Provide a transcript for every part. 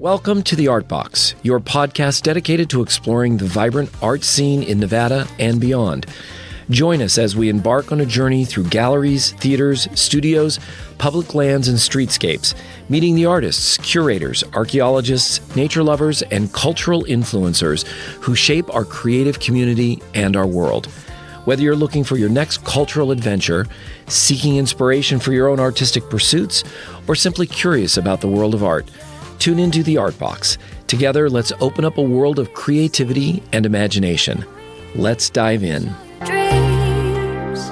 Welcome to The Art Box, your podcast dedicated to exploring the vibrant art scene in Nevada and beyond. Join us as we embark on a journey through galleries, theaters, studios, public lands, and streetscapes, meeting the artists, curators, archaeologists, nature lovers, and cultural influencers who shape our creative community and our world. Whether you're looking for your next cultural adventure, seeking inspiration for your own artistic pursuits, or simply curious about the world of art, tune into The Art Box. Together, let's open up a world of creativity and imagination. Let's dive in. Dreams,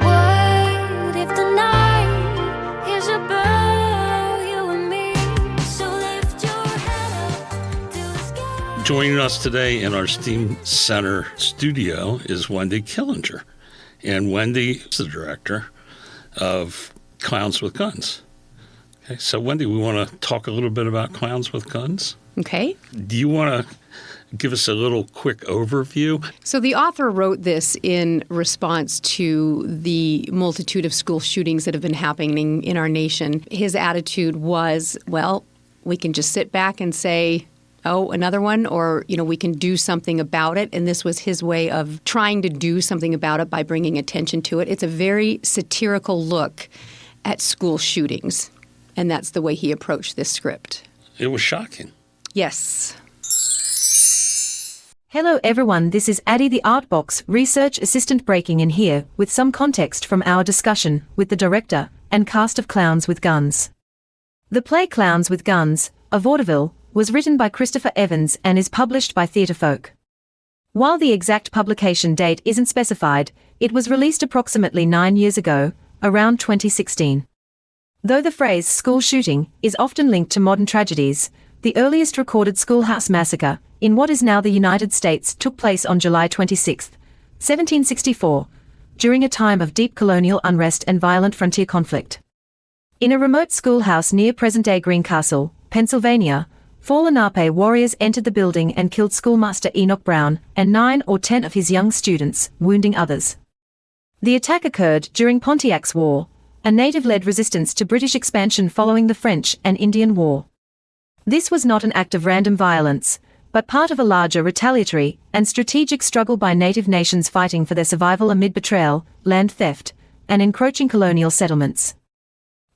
what if the night is about you and me? So lift your head up to the sky. Joining us today in our STEAM Center studio is Wende Killinger. And Wende is the director of Clowns with Guns. Okay, so Wende, we want to talk a little bit about Clowns with Guns. Okay. Do you want to give us a little quick overview? So the author wrote this in response to the multitude of school shootings that have been happening in our nation. His attitude was, well, we can just sit back and say, oh, another one, or, we can do something about it. And this was his way of trying to do something about it by bringing attention to it. It's a very satirical look at school shootings. And that's the way he approached this script. It was shocking. Yes. Hello everyone, this is Addie the Art Box research assistant breaking in here with some context from our discussion with the director and cast of Clowns with Guns. The play Clowns with Guns, a Vaudeville, was written by Christopher Evans and is published by Theatre Folk. While the exact publication date isn't specified, it was released approximately 9 years ago, around 2016. Though the phrase school shooting is often linked to modern tragedies, the earliest recorded schoolhouse massacre in what is now the United States took place on July 26, 1764, during a time of deep colonial unrest and violent frontier conflict. In a remote schoolhouse near present-day Greencastle, Pennsylvania, 4 Lenape warriors entered the building and killed schoolmaster Enoch Brown and 9 or 10 of his young students, wounding others. The attack occurred during Pontiac's War, a native-led resistance to British expansion following the French and Indian War. This was not an act of random violence, but part of a larger retaliatory and strategic struggle by native nations fighting for their survival amid betrayal, land theft, and encroaching colonial settlements.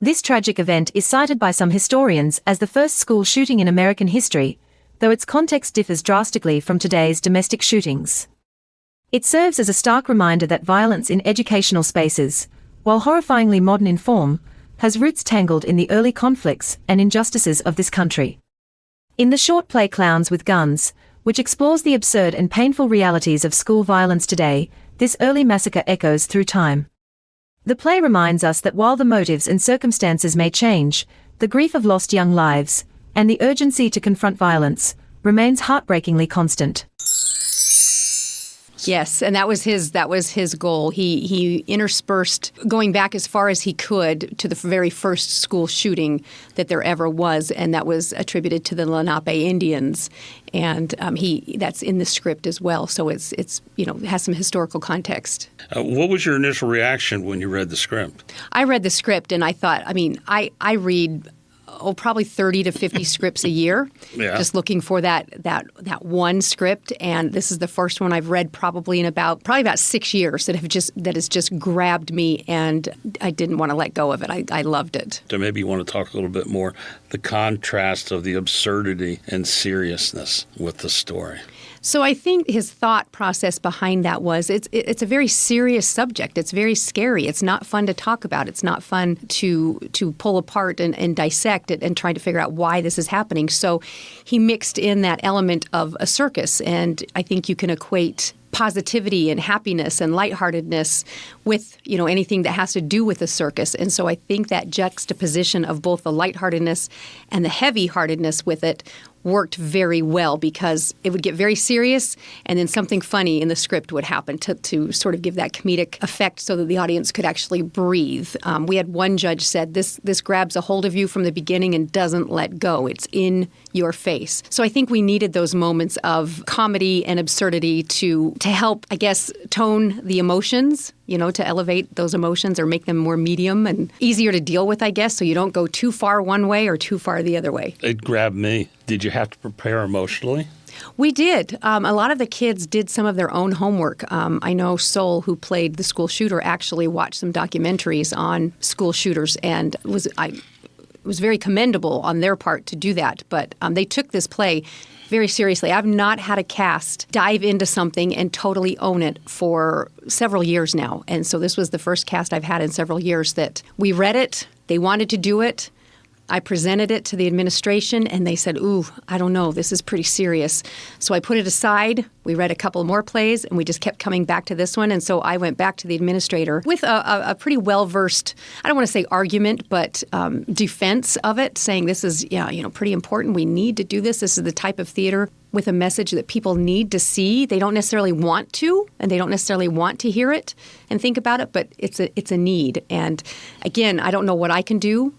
This tragic event is cited by some historians as the first school shooting in American history, though its context differs drastically from today's domestic shootings. It serves as a stark reminder that violence in educational spaces, while horrifyingly modern in form, has roots tangled in the early conflicts and injustices of this country. In the short play Clowns with Guns, which explores the absurd and painful realities of school violence today, this early massacre echoes through time. The play reminds us that while the motives and circumstances may change, the grief of lost young lives, and the urgency to confront violence, remains heartbreakingly constant. Yes, and that was his goal. He interspersed, going back as far as he could to the very first school shooting that there ever was, and that was attributed to the Lenape Indians. And that's in the script as well, so it has some historical context. What was your initial reaction when you read the script? I read the script and I thought, I read probably 30 to 50 scripts a year, just looking for that one script. And this is the first one I've read probably about 6 years that has just grabbed me, and I didn't want to let go of it. I loved it. So maybe you want to talk a little bit more, the contrast of the absurdity and seriousness with the story. So I think his thought process behind that was it's a very serious subject. It's very scary. It's not fun to talk about. It's not fun to pull apart and dissect it and try to figure out why this is happening. So he mixed in that element of a circus, and I think you can equate positivity and happiness and lightheartedness with, anything that has to do with a circus. And so I think that juxtaposition of both the lightheartedness and the heavy-heartedness with it worked very well, because it would get very serious and then something funny in the script would happen to sort of give that comedic effect so that the audience could actually breathe. We had one judge said, this grabs a hold of you from the beginning and doesn't let go. It's in your face. So I think we needed those moments of comedy and absurdity to help, I guess, tone the emotions, to elevate those emotions or make them more medium and easier to deal with, I guess, so you don't go too far one way or too far the other way. It grabbed me. Did you have to prepare emotionally? We did. A lot of the kids did some of their own homework. I know Sol, who played the school shooter, actually watched some documentaries on school shooters, and it was very commendable on their part to do that. But they took this play very seriously. I've not had a cast dive into something and totally own it for several years now. And so this was the first cast I've had in several years that we read it, they wanted to do it. I presented it to the administration, and they said, ooh, I don't know, this is pretty serious. So I put it aside. We read a couple more plays, and we just kept coming back to this one. And so I went back to the administrator with a pretty well-versed, I don't want to say argument, but defense of it, saying this is, pretty important. We need to do this. This is the type of theater with a message that people need to see. They don't necessarily want to, and they don't necessarily want to hear it and think about it, but it's a need. And again, I don't know what I can do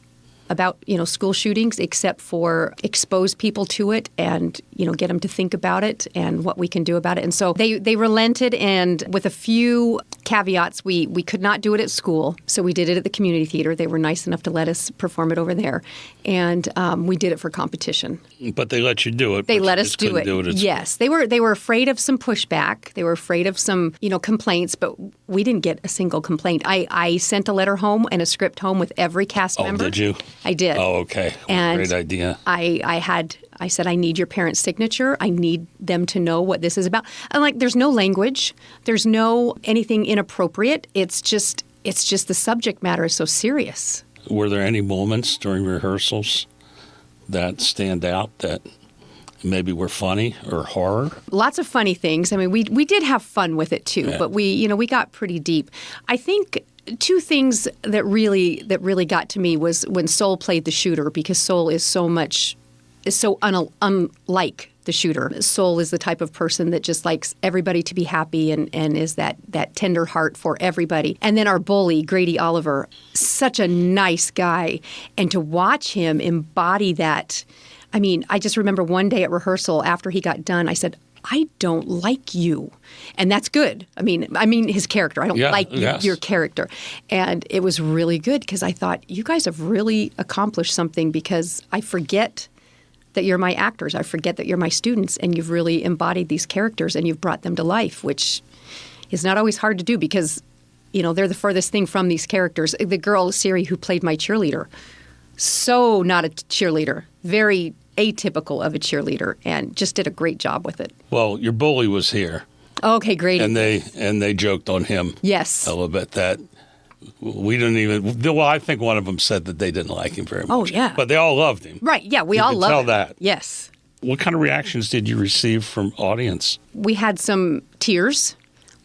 about school shootings except for expose people to it and get them to think about it and what we can do about it. And so they relented, and with a few caveats, we could not do it at school, so we did it at the community theater. They were nice enough to let us perform it over there, and we did it for competition. But they let you do it. They but let you us just do couldn't it. Do it at Yes, they were afraid of some pushback. They were afraid of some complaints, but we didn't get a single complaint. I sent a letter home and a script home with every cast member. Oh, did you? I did. Oh, okay. And great idea. I said, I need your parents' signature. I need them to know what this is about. And there's no language. There's no anything inappropriate. It's just the subject matter is so serious. Were there any moments during rehearsals that stand out that maybe were funny or horror? Lots of funny things. I mean, we did have fun with it too, but we we got pretty deep. I think two things that really got to me was when Sol played the shooter, because Sol is so unlike the shooter. Sol is the type of person that just likes everybody to be happy and is that tender heart for everybody. And then our bully, Grady Oliver, such a nice guy. And to watch him embody that, I mean, I just remember one day at rehearsal after he got done, I said, I don't like you. And that's good. I mean his character. I don't like your character. And it was really good because I thought, you guys have really accomplished something, because I forget that you're my actors. I forget that you're my students, and you've really embodied these characters and you've brought them to life, which is not always hard to do because, they're the furthest thing from these characters. The girl, Siri, who played my cheerleader, so not a cheerleader, very atypical of a cheerleader, and just did a great job with it. Well, your bully was here. Okay, great. And they joked on him. Yes. A little bit that we didn't even. Well, I think one of them said that they didn't like him very much. Oh, yeah. But they all loved him. Right. Yeah, we You all could love tell it. that. Yes. What kind of reactions did you receive from audience? We had some tears.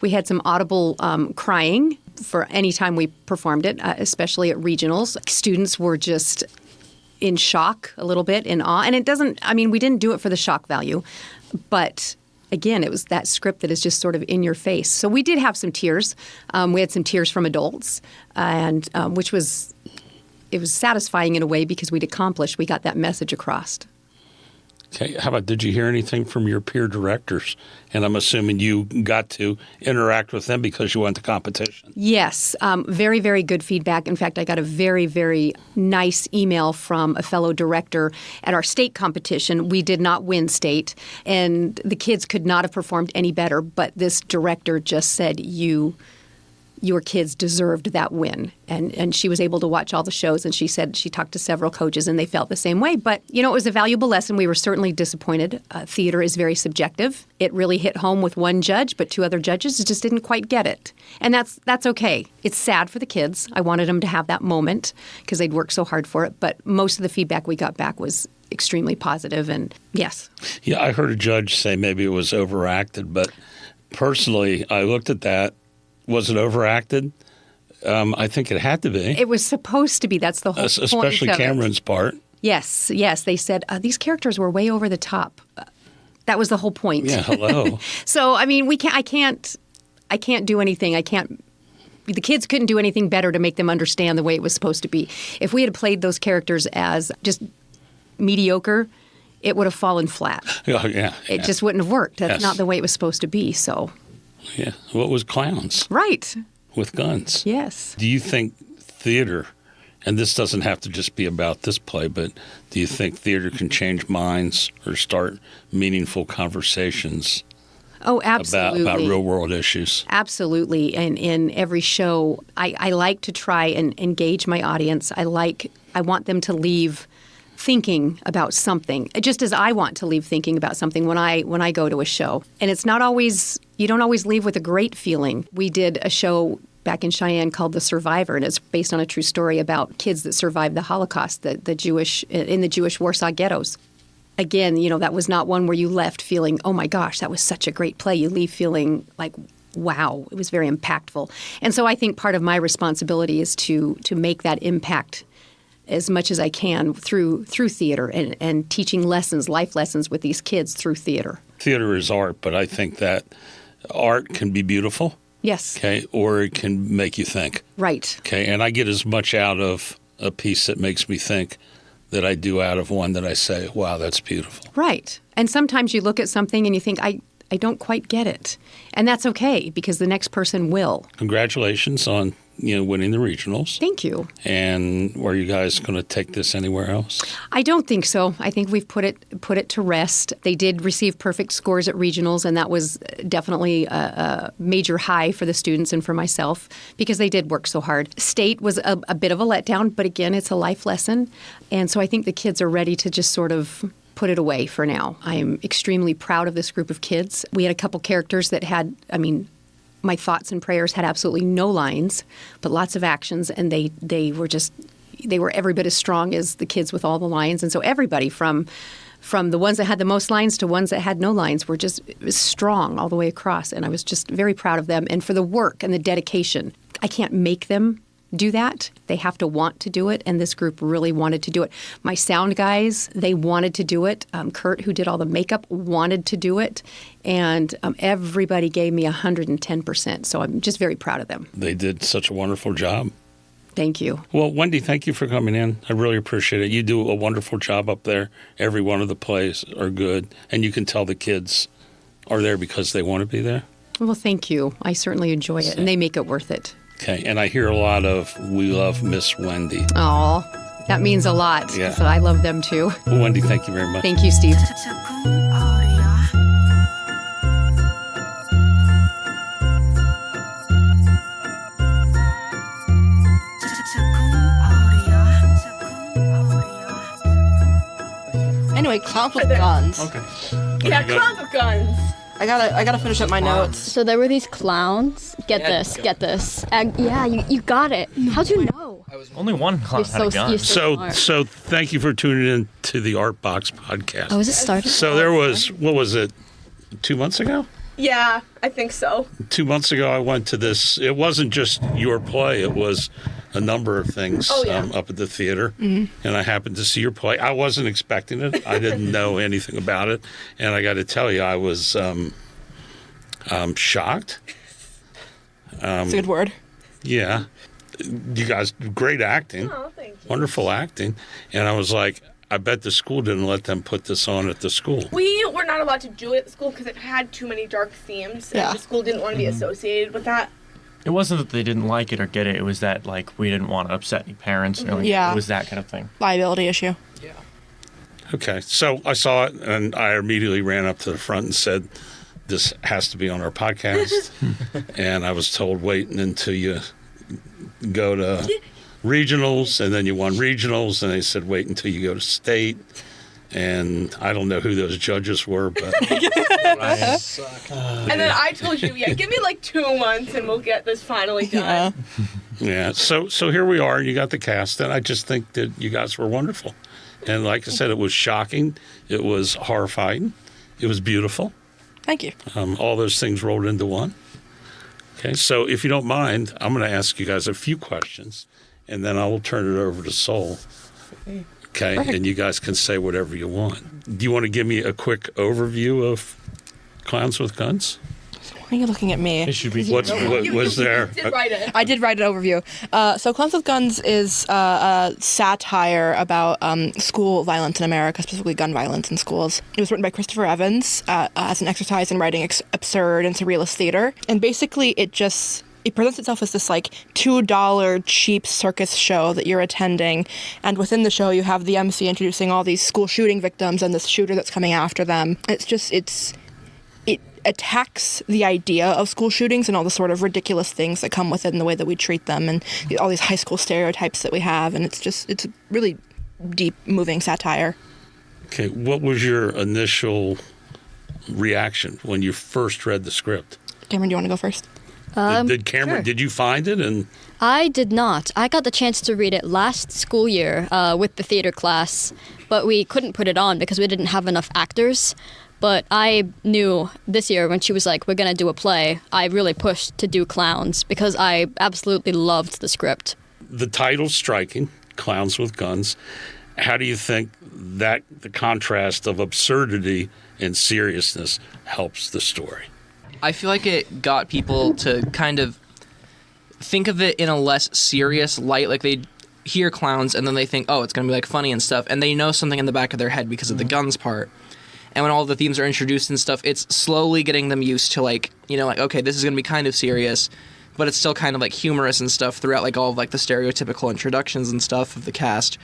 We had some audible crying for any time we performed it, especially at regionals. Students were just in shock a little bit, in awe. And we didn't do it for the shock value, but again, it was that script that is just sort of in your face. So we did have some tears. We had some tears from adults, and it was satisfying in a way because we got that message across. Okay. How about, did you hear anything from your peer directors? And I'm assuming you got to interact with them because you went to competition. Yes. Very, very good feedback. In fact, I got a very, very nice email from a fellow director at our state competition. We did not win state, and the kids could not have performed any better, but this director just said, your kids deserved that win. And she was able to watch all the shows, and she said she talked to several coaches and they felt the same way. But, it was a valuable lesson. We were certainly disappointed. Theater is very subjective. It really hit home with one judge, but two other judges just didn't quite get it. And that's okay. It's sad for the kids. I wanted them to have that moment because they'd worked so hard for it. But most of the feedback we got back was extremely positive, and yes. Yeah, I heard a judge say maybe it was overacted, but personally, I looked at that. Was it overacted? I think it had to be. It was supposed to be. That's the whole point of it. Especially Cameron's part. Yes. They said these characters were way over the top. That was the whole point. Yeah, hello. So, I mean, I can't do anything. The kids couldn't do anything better to make them understand the way it was supposed to be. If we had played those characters as just mediocre, it would have fallen flat. Oh, yeah. It just wouldn't have worked. That's not the way it was supposed to be, so. Yeah. Well, it was clowns. Right. With guns. Yes. Do you think theater and this doesn't have to just be about this play, but do you think theater can change minds or start meaningful conversations Oh, absolutely. about real world issues? Absolutely. And in every show, I like to try and engage my audience. I want them to leave thinking about something, just as I want to leave thinking about something when I go to a show. And it's not always, you don't always leave with a great feeling. We did a show back in Cheyenne called The Survivor, and it's based on a true story about kids that survived the Holocaust, in the Jewish Warsaw ghettos. Again, that was not one where you left feeling, oh my gosh, that was such a great play. You leave feeling like, wow, it was very impactful. And so I think part of my responsibility is to make that impact as much as I can through theater and teaching lessons, life lessons with these kids through theater. Theater is art, but I think that art can be beautiful. Yes. Okay, or it can make you think. Right. Okay, and I get as much out of a piece that makes me think that I do out of one that I say, wow, that's beautiful. Right. And sometimes you look at something and you think, I don't quite get it. And that's okay, because the next person will. Congratulations on winning the regionals. Thank you. And are you guys going to take this anywhere else? I don't think so. I think we've put it to rest. They did receive perfect scores at regionals, and that was definitely a major high for the students and for myself, because they did work so hard. State was a bit of a letdown, but again, it's a life lesson. And so I think the kids are ready to just sort of put it away for now. I am extremely proud of this group of kids. We had a couple characters that had, my thoughts and prayers had absolutely no lines, but lots of actions, and they were every bit as strong as the kids with all the lines. And so everybody from the ones that had the most lines to ones that had no lines were just strong all the way across. And I was just very proud of them and for the work and the dedication. I can't make them do that. They have to want to do it, and this group really wanted to do it. My sound guys, they wanted to do it. Kurt, who did all the makeup, wanted to do it, and everybody gave me 110%, so I'm just very proud of them. They did such a wonderful job. Thank you. Well, Wendy, thank you for coming in. I really appreciate it. You do a wonderful job up there. Every one of the plays are good, and you can tell the kids are there because they want to be there. Well, thank you. I certainly enjoy it, and they make it worth it. Okay, and I hear a lot of, we love Miss Wendy. Aw, that means a lot. Yeah. So I love them too. Well, Wendy, thank you very much. Thank you, Steve. Anyway, clowns with guns. Okay. Yeah, clowns with guns. I gotta finish up my notes. So there were these clowns. Get this. Yeah, you got it. How'd you know? Only one clown had a gun. You're so smart. So thank you for tuning in to the Art Box podcast. Oh, is it started? So there was, what was it, 2 months ago? Yeah, I think so. 2 months ago, I went to this. It wasn't just your play. It was a number of things up at the theater. Mm-hmm. And I happened to see your play. I wasn't expecting it. I didn't know anything about it. And I got to tell you, I was shocked. That's a good word. Yeah. You guys, great acting. Oh, thank you. Wonderful acting. And I was like, I bet the school didn't let them put this on at the school. We were not allowed to do it at the school because it had too many dark themes. Yeah. And the school didn't want to be associated with that. It wasn't that they didn't like it or get it. It was that, we didn't want to upset any parents. Or, Yeah. It was that kind of thing. Liability issue. Okay, so I saw it, and I immediately ran up to the front and said, this has to be on our podcast. And I was told, wait until you go to regionals, and then you won regionals, and they said, wait until you go to state. And I don't know who those judges were, but... And then I told you, give me 2 months and we'll get this finally done. Yeah, so here we are. You got the cast, and I just think that you guys were wonderful. And like I said, it was shocking. It was horrifying. It was beautiful. Thank you. All those things rolled into one. Okay, so if you don't mind, I'm going to ask you guys a few questions, and then I will turn it over to Sol. Okay, Perfect. and you guys can say whatever you want. Do you want to give me a quick overview of Clowns with Guns? Why are you looking at me? It should be. What was there? You did write it. I did write an overview. So Clowns with Guns is a satire about school violence in America, specifically gun violence in schools. It was written by Christopher Evans as an exercise in writing absurd and surrealist theater. And basically it it presents itself as this like $2 cheap circus show that you're attending, and within the show you have the MC introducing all these school shooting victims and this shooter that's coming after them. It attacks the idea of school shootings and all the sort of ridiculous things that come within the way that we treat them and all these high school stereotypes that we have, and it's a really deep, moving satire. Okay, what was your initial reaction when you first read the script? Cameron, do you want to go first? Did Cameron? Sure. Did you find it? And I did not. I got the chance to read it last school year with the theater class, but we couldn't put it on because we didn't have enough actors. But I knew this year when she was like, we're going to do a play, I really pushed to do clowns because I absolutely loved the script. the title's striking, Clowns with Guns. How do you think that the contrast of absurdity and seriousness helps the story? I feel like it got people to kind of think of it in a less serious light. Like they hear clowns and then they think, oh, it's going to be like funny and stuff. And they know something in the back of their head because of the guns part. And when all the themes are introduced and stuff, it's slowly getting them used to like, you know, like, okay, this is going to be kind of serious, but it's still kind of like humorous and stuff throughout like all of like the stereotypical introductions and stuff of the cast.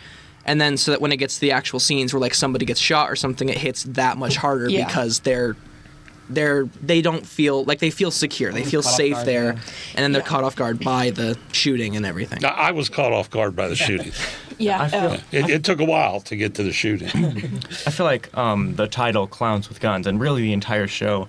And then so that when it gets to the actual scenes where like somebody gets shot or something, it hits that much harder because they don't feel like they feel secure. They feel safe there, and then they're caught off guard by the shooting and everything. I was caught off guard by the shooting. It took a while to get to the shooting. I feel like the title Clowns with Guns and really the entire show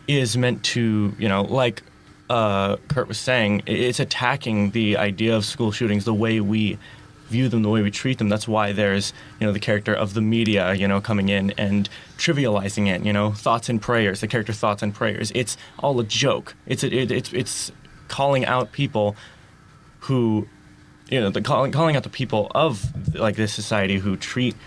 is meant to, you know, like Kurt was saying, it's attacking the idea of school shootings, the way we view them, the way we treat them. That's why there's, you know, the character of the media, you know, coming in and trivializing it, you know, thoughts and prayers, the character thoughts and prayers. It's all a joke. It's calling out people who, you know, calling out the people of like this society who treat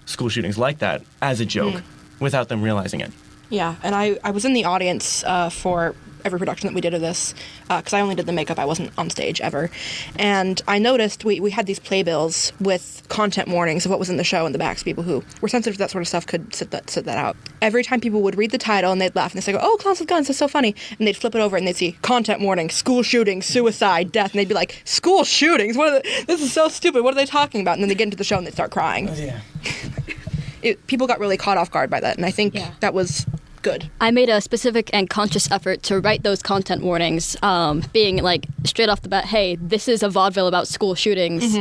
school shootings like that as a joke without them realizing it. Yeah, and I was in the audience for every production that we did of this, because I only did the makeup. I wasn't on stage ever. And I noticed we had these playbills with content warnings of what was in the show in the back, so people who were sensitive to that sort of stuff could sit that out. Every time people would read the title and they'd laugh and they'd say, oh, Clowns with Guns, that's so funny. And they'd flip it over and they'd see content warning, school shootings, suicide, death. And they'd be like, school shootings? This is so stupid. What are they talking about? And then they get into the show and they'd start crying. Oh, yeah. People got really caught off guard by that. And I think that was good. I made a specific and conscious effort to write those content warnings, being like straight off the bat, hey, this is a vaudeville about school shootings.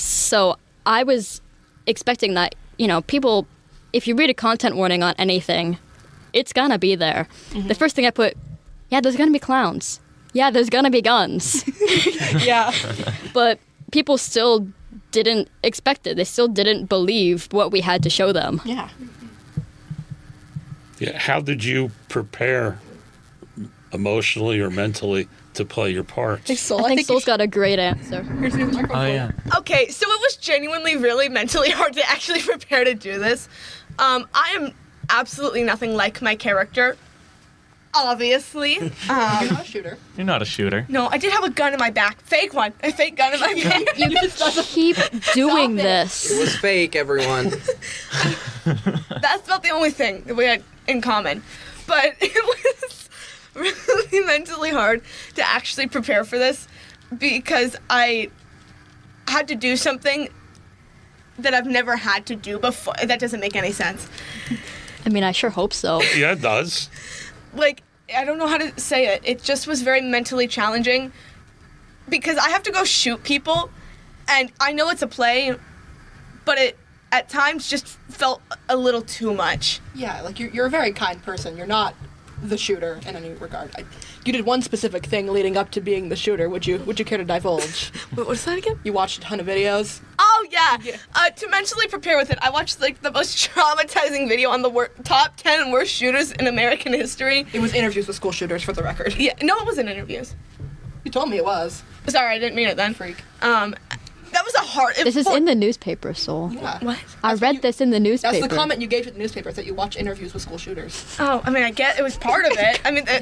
So I was expecting that, you know, people, if you read a content warning on anything, it's gonna be there. The first thing I put, there's gonna be clowns. Yeah, there's gonna be guns. But people still didn't expect it. They still didn't believe what we had to show them. How did you prepare emotionally or mentally to play your parts? I think Soul's got a great answer. Oh, yeah. Okay, so it was genuinely really mentally hard to actually prepare to do this. I am absolutely nothing like my character, obviously. You're not a shooter. You're not a shooter. No, I did have a gun in my back. Fake one. A fake gun in my back. You keep doing this. It was fake, everyone. That's about the only thing that we had in common. But it was really mentally hard to actually prepare for this because I had to do something that I've never had to do before. That doesn't make any sense. I mean, I sure hope so. Yeah, it does. Like, I don't know how to say it. It just was very mentally challenging because I have to go shoot people, and I know it's a play, but it at times just felt a little too much. Yeah, like you're a very kind person. You're not the shooter in any regard. You did one specific thing leading up to being the shooter. Would you care to divulge? What was that again? You watched a ton of videos. Oh yeah. To mentally prepare with it, I watched like the most traumatizing video on the top 10 worst shooters in American history. It was interviews with school shooters, for the record. Yeah, no, it wasn't interviews. You told me it was. Sorry, I didn't mean it then. Freak. That was a hard. This is in the newspaper, Soul. Yeah. What? I read this in the newspaper. That's the comment you gave to the newspaper, that you watch interviews with school shooters. Oh, I mean, I get it was part of it. I mean, the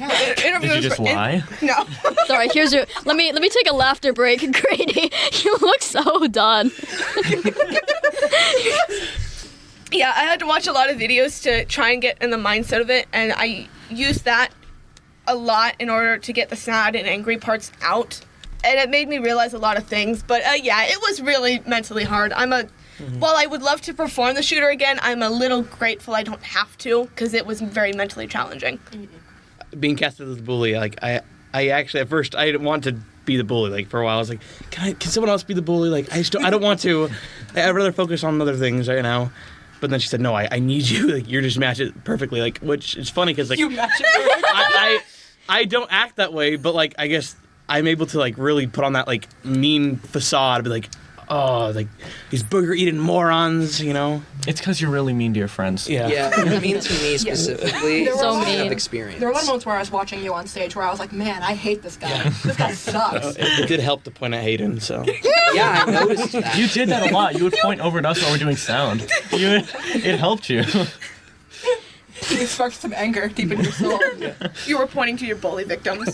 interview Did you was just lie? No. Sorry, here's your. Let me take a laughter break, Grady. You look so done. Yeah, I had to watch a lot of videos to try and get in the mindset of it, and I used that a lot in order to get the sad and angry parts out. And it made me realize a lot of things. But yeah, it was really mentally hard. While I would love to perform the shooter again, I'm a little grateful I don't have to, because it was very mentally challenging. Being casted as the bully, like I actually at first I didn't want to be the bully. Like for a while I was like, can someone else be the bully? Like I don't want to. I'd rather focus on other things right now. But then she said, no, I need you. Like you're just match it perfectly. Like, which is funny because like You match it perfectly. I don't act that way, but like I guess I'm able to like really put on that like mean facade, be like, oh, like these booger eating morons, you know. It's because you're really mean to your friends. Yeah. Yeah, mean to me specifically. There were a lot mean. Of experience. There were a lot of moments where I was watching you on stage where I was like, man, I hate this guy. This guy sucks. It did help to point at Hayden, so. Yeah, I noticed that. You did that a lot. You would point over at us while we're doing sound. It helped you. It sparked some anger deep in your soul. You were pointing to your bully victims.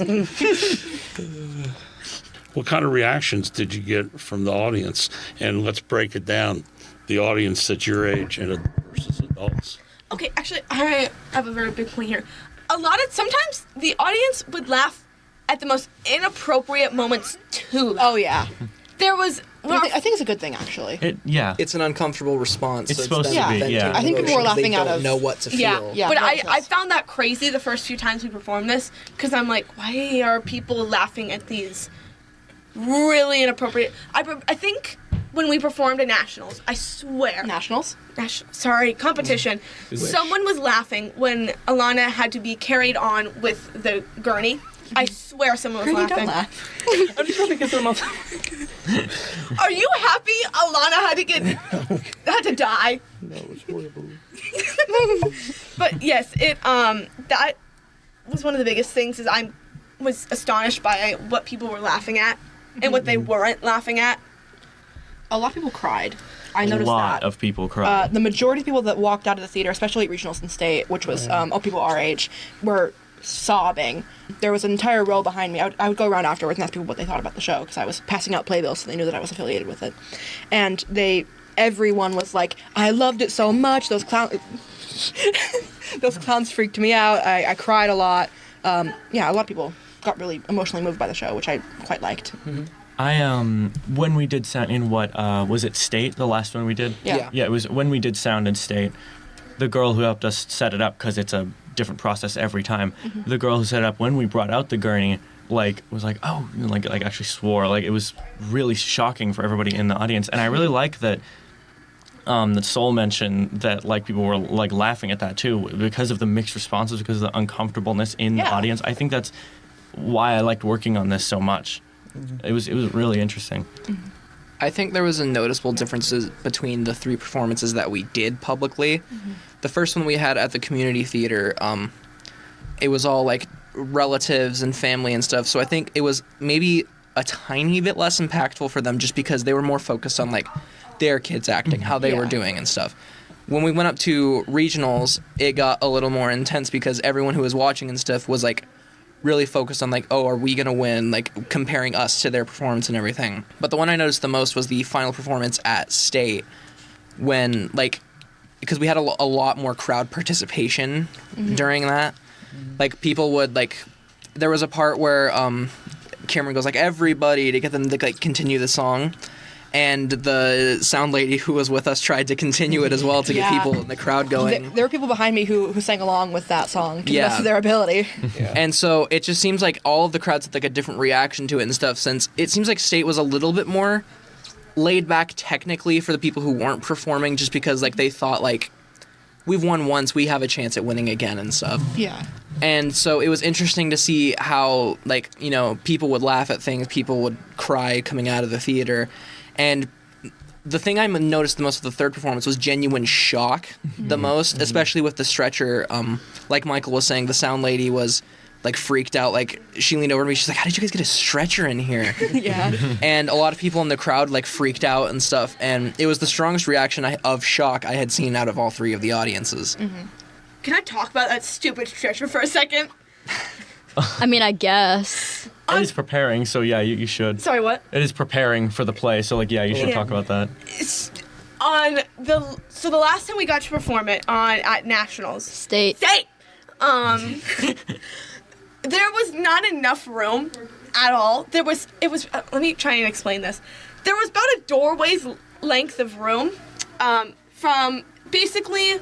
What kind of reactions did you get from the audience? And let's break it down. The audience at your age and versus adults. Okay, actually, I have a very big point here. Sometimes the audience would laugh at the most inappropriate moments too. Oh, yeah. There was... I think it's a good thing, actually. It's an uncomfortable response. It's so supposed them to be, venting yeah. I think people were emotions laughing they out don't of- know what to feel. Yeah, but that I makes sense. found that crazy the first few times we performed this, because I'm like, why are people laughing at these really inappropriate... I think when we performed at Nationals, I swear... Nationals? Competition. Someone was laughing when Alana had to be carried on with the gurney. I swear someone was laughing. Don't laugh. I'm just trying to get someone else. Are you happy Alana had to die? No, it's horrible. But yes, that was one of the biggest things. Is I was astonished by what people were laughing at and what they weren't laughing at. A lot of people cried. I A noticed lot that. of people cried. The majority of people that walked out of the theater, especially at regionals and state, which was people our age, were sobbing. There was an entire row behind me. I would go around afterwards and ask people what they thought about the show, because I was passing out playbills, so they knew that I was affiliated with it. And everyone was like, I loved it so much. Those clowns freaked me out. I cried a lot. A lot of people got really emotionally moved by the show, which I quite liked. Mm-hmm. When we did sound in was it State, the last one we did? Yeah. Yeah, it was when we did sound in State. The girl who helped us set it up, because it's a different process every time. Mm-hmm. The girl who set it up when we brought out the gurney, was like, oh, like actually swore. Like, it was really shocking for everybody in the audience. And I really like that Soul mentioned that like people were like laughing at that too, because of the mixed responses, because of the uncomfortableness in the audience. I think that's why I liked working on this so much. Mm-hmm. It was really interesting. Mm-hmm. I think there was a noticeable differences between the three performances that we did publicly. Mm-hmm. The first one we had at the community theater, it was all like relatives and family and stuff. So I think it was maybe a tiny bit less impactful for them, just because they were more focused on like their kids acting, how they were doing and stuff. When we went up to regionals, it got a little more intense, because everyone who was watching and stuff was like really focused on like, oh, are we gonna win? Like comparing us to their performance and everything. But the one I noticed the most was the final performance at State, when because we had a lot more crowd participation during that. Like people would there was a part where Cameron goes like, everybody, to get them to like continue the song. And the sound lady who was with us tried to continue it as well to get people in the crowd going. There were people behind me who sang along with that song to the Yeah. best of their ability. And so it just seems like all of the crowds had like a different reaction to it and stuff, since it seems like State was a little bit more laid back technically for the people who weren't performing, just because like they thought like, we've won once, we have a chance at winning again and stuff. Yeah. And so it was interesting to see how people would laugh at things, people would cry coming out of the theater. And the thing I noticed the most of the third performance was genuine shock the most, especially with the stretcher. Like Michael was saying, the sound lady was like freaked out. Like she leaned over to me, she's like, how did you guys get a stretcher in here? Yeah. And a lot of people in the crowd like freaked out and stuff. And it was the strongest reaction of shock I had seen out of all three of the audiences. Can I talk about that stupid stretcher for a second? I mean, I guess. It is preparing, so yeah, you should. Sorry, what? It is preparing for the play, so like, yeah, you should talk about that. The last time we got to perform it at Nationals. State. there was not enough room at all. Let me try and explain this. There was about a doorway's length of room, from basically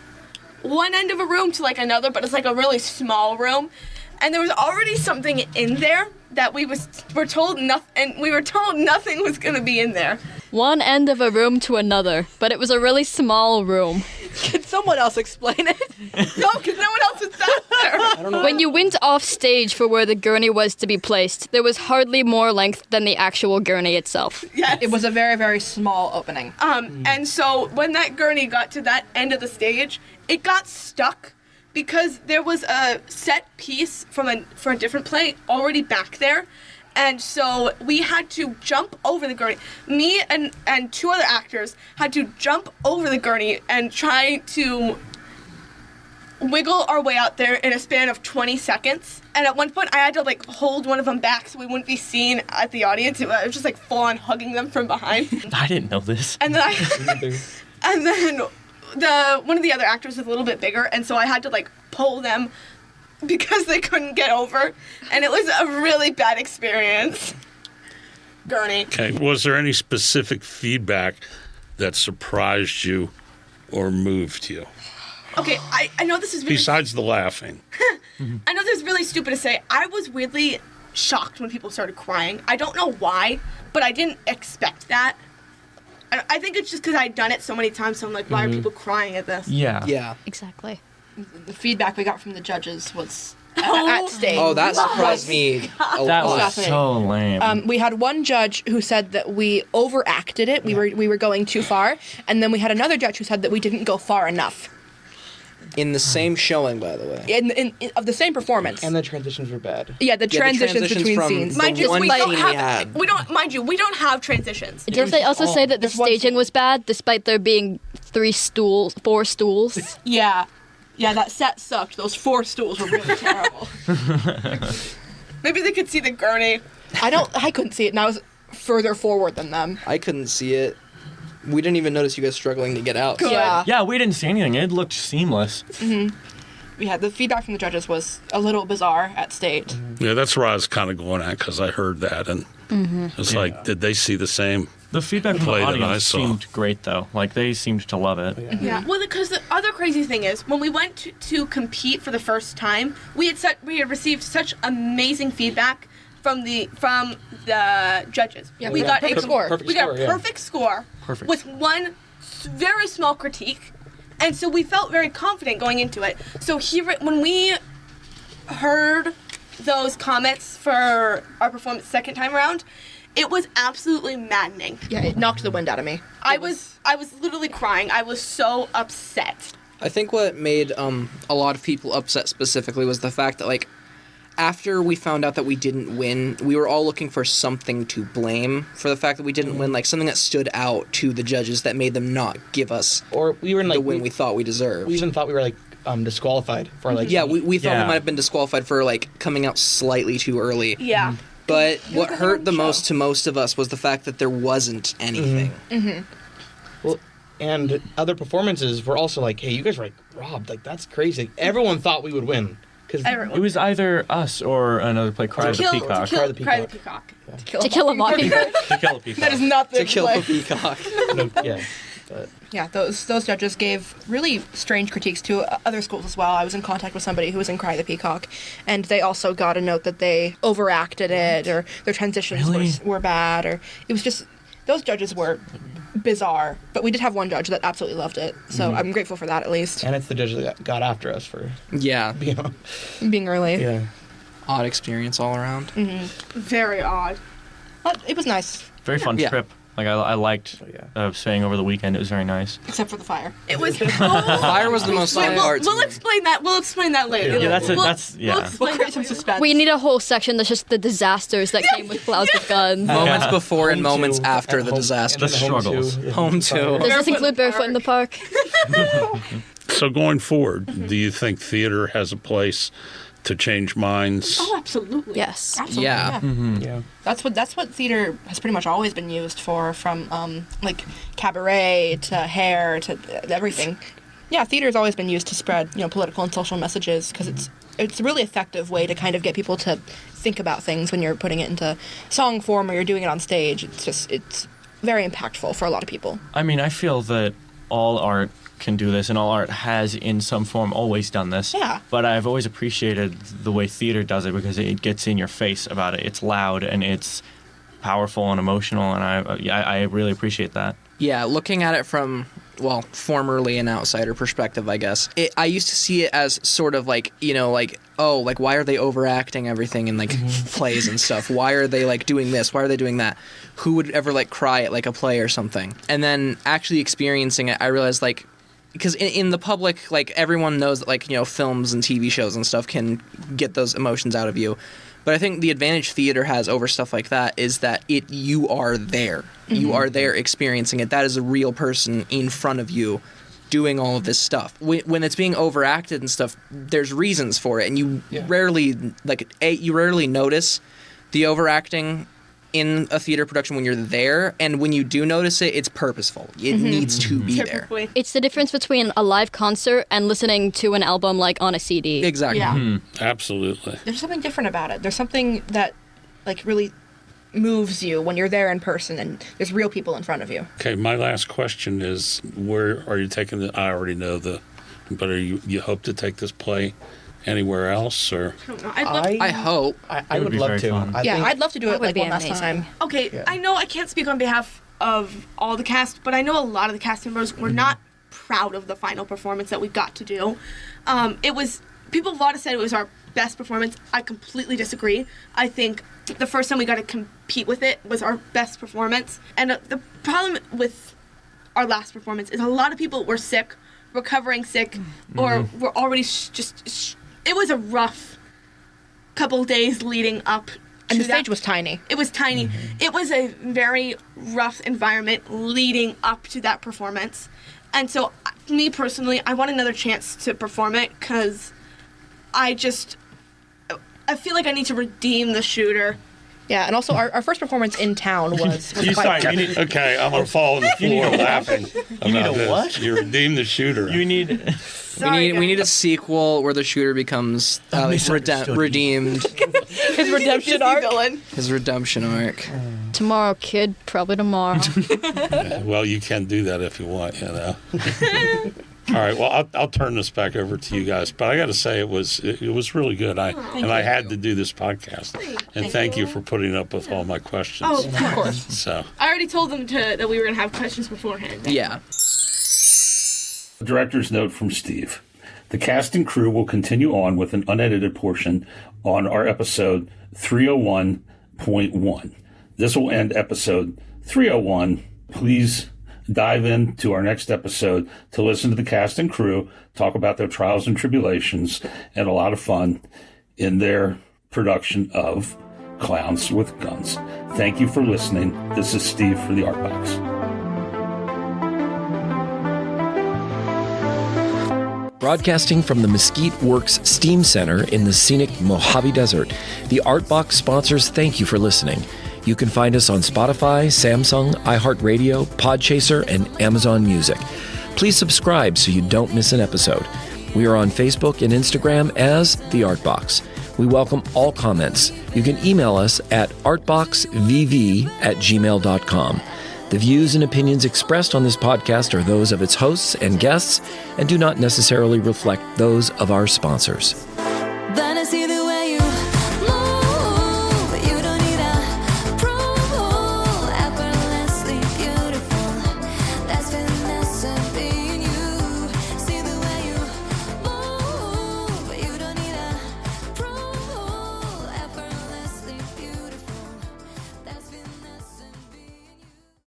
one end of a room to like another, but it's like a really small room. And there was already something in there that we were told nothing was going to be in there. One end of a room to another, but it was a really small room. Can someone else explain it? No, because no one else was down there. When you went off stage for where the gurney was to be placed, there was hardly more length than the actual gurney itself. Yes. It was a very, very small opening. And so when that gurney got to that end of the stage, it got stuck because there was a set piece for a different play already back there. And so we had to jump over the gurney. Me and two other actors had to jump over the gurney and try to wiggle our way out there in a span of 20 seconds. And at one point, I had to like hold one of them back so we wouldn't be seen at the audience. I was just like full on hugging them from behind. I didn't know this. And then one of the other actors was a little bit bigger, and so I had to like pull them because they couldn't get over, and it was a really bad experience. Gurney. Okay. Was there any specific feedback that surprised you or moved you? Okay, I know this is really... Besides the laughing. I know this is really stupid to say. I was weirdly shocked when people started crying. I don't know why, but I didn't expect that. I think it's just because I'd done it so many times, so I'm like, why are people crying at this? Yeah. Yeah. Exactly. The feedback we got from the judges was at stage. Oh, that surprised me a That lot. was so lame. We had one judge who said that we overacted it. We were going too far, and then we had another judge who said that we didn't go far enough. In the same showing, by the way. In of the same performance. And the transitions were bad. Yeah, the transitions between from scenes. the Mind you, one we scene don't we have. had. We don't have transitions. Didn't they also say that the there's one staging scene. was bad, despite there being 4 stools? Yeah, that set sucked. Those 4 stools were really terrible. Maybe they could see the gurney. I couldn't see it, and I was further forward than them. I couldn't see it. We didn't even notice you guys struggling to get out. Yeah. Yeah, we didn't see anything. It looked seamless. Yeah, the feedback from the judges was a little bizarre at stage. Yeah, that's where I was kind of going at because I heard that. And it's like, did they see the same? The feedback from the Play that I audience saw. seemed great, though. Like, they seemed to love it. Yeah. Well, because the other crazy thing is, when we went to compete for the first time, we had received such amazing feedback from the judges. Yeah, we we got got a perfect score. Perfect we got score, a yeah. perfect score Perfect. with one very small critique, and so we felt very confident going into it. So when we heard those comments for our performance second time around, it was absolutely maddening. Yeah, it knocked the wind out of me. I was literally crying. I was so upset. I think what made a lot of people upset specifically was the fact that, like, after we found out that we didn't win, we were all looking for something to blame for the fact that we didn't win, like something that stood out to the judges that made them not give us Or we were in like the win we thought we deserved. we even thought we were like disqualified for like Yeah, we thought Yeah. we might have been disqualified for like coming out slightly too early. Yeah. But what was a hurt hard the show. most to most of us was the fact that there wasn't anything. Well, and other performances were also like, hey, you guys were like robbed. Like that's crazy. Everyone thought we would win because Everyone. It was either us or another play, Cry the Peacock. Cry the Cry the Peacock. Peacock. To kill a mockingbird. To kill a peacock. That is not the To kill play. a peacock. yeah. But Yeah, those judges gave really strange critiques to other schools as well. I was in contact with somebody who was in Cry the Peacock, and they also got a note that they overacted it, or their transitions Really? were bad, or it was just, those judges were bizarre. But we did have one judge that absolutely loved it, so I'm grateful for that at least. and it's the judge that got after us for Yeah, Being early. yeah. odd experience all around. Very odd. But it was nice, Very fun Yeah. trip. Like, I liked staying over the weekend. It was very nice. except for the fire. It was. Fire was the most Wait, fun part. we'll explain that. We'll explain that later. Yeah, that's it. We'll- That's We'll yeah. explain Create that some later. suspense. We need a whole section that's just the disasters that came with Clouds with Guns. Moments before and Home moments two, after and the home- disaster. and then The struggles. Home two. Does this include Barefoot in the Park? So going forward, do you think theater has a place to change minds? Oh, absolutely. Yes. Absolutely. Yeah. Yeah. That's what theater has pretty much always been used for, from like cabaret to hair to everything. Yeah, theater has always been used to spread political and social messages because it's it's a really effective way to kind of get people to think about things when you're putting it into song form or you're doing it on stage. It's very impactful for a lot of people. I mean, I feel that all art can do this, and all art has in some form always done this. Yeah. But I've always appreciated the way theater does it because it gets in your face about it. It's loud and it's powerful and emotional, and I really appreciate that. Yeah, looking at it from, well, formerly an outsider perspective, I guess. I used to see it as sort of like, why are they overacting everything in, like, plays and stuff? Why are they, like, doing this? Why are they doing that? Who would ever, like, cry at, like, a play or something? And then actually experiencing it, I realized, like, because in the public, like, everyone knows that, like, films and TV shows and stuff can get those emotions out of you. But I think the advantage theater has over stuff like that is that you are there. Mm-hmm. You are there experiencing it. That is a real person in front of you doing all of this stuff. When it's being overacted and stuff, there's reasons for it, and you rarely notice the overacting in a theater production when you're there, and when you do notice it, it's purposeful. It needs to be there. It's the difference between a live concert and listening to an album like on a CD. Exactly. Yeah. Absolutely. There's something different about it. There's something that like really moves you when you're there in person and there's real people in front of you. Okay, my last question is, where are you taking it? I already know but you hope to take this play anywhere else, or? I don't know. I hope. I It would would be love very to. fun. I'd love to do it would like be one last amazing. time. Okay, I know I can't speak on behalf of all the cast, but I know a lot of the cast members were not proud of the final performance that we got to do. People have a lot of said it was our best performance. I completely disagree. I think the first time we got to compete with it was our best performance. And the problem with our last performance is a lot of people were sick, recovering sick, or were already it was a rough couple days leading up. And the stage was tiny. It was tiny. It was a very rough environment leading up to that performance. And so, me personally, I want another chance to perform it because I feel like I need to redeem the shooter. Yeah, and also our first performance in town was You quite sorry, you need- Okay, I'm gonna fall on the floor laughing You need about a this. what? You redeemed the shooter. You need. Sorry, we need a guys. sequel where the shooter becomes redeemed. his redemption arc. Villain. His redemption arc. Tomorrow, kid. Probably tomorrow. Well, you can do that if you want, All right. Well, I'll turn this back over to you guys, but I got to say it was really good. I had to do this podcast, and thank you for putting up with all my questions. Oh, of course. So, I already told them that we were going to have questions beforehand. Yeah. director's note from Steve: the cast and crew will continue on with an unedited portion on our episode 301.1. This will end episode 301. Please dive into our next episode to listen to the cast and crew talk about their trials and tribulations and a lot of fun in their production of Clowns with Guns. Thank you for listening. This is Steve for the Art Box. Broadcasting from the Mesquite Works Steam Center in the scenic Mojave Desert, the Art Box sponsors thank you for listening. You can find us on Spotify, Samsung, iHeartRadio, Podchaser, and Amazon Music. Please subscribe so you don't miss an episode. We are on Facebook and Instagram as The Art Box. We welcome all comments. You can email us at artboxvv@gmail.com. The views and opinions expressed on this podcast are those of its hosts and guests and do not necessarily reflect those of our sponsors.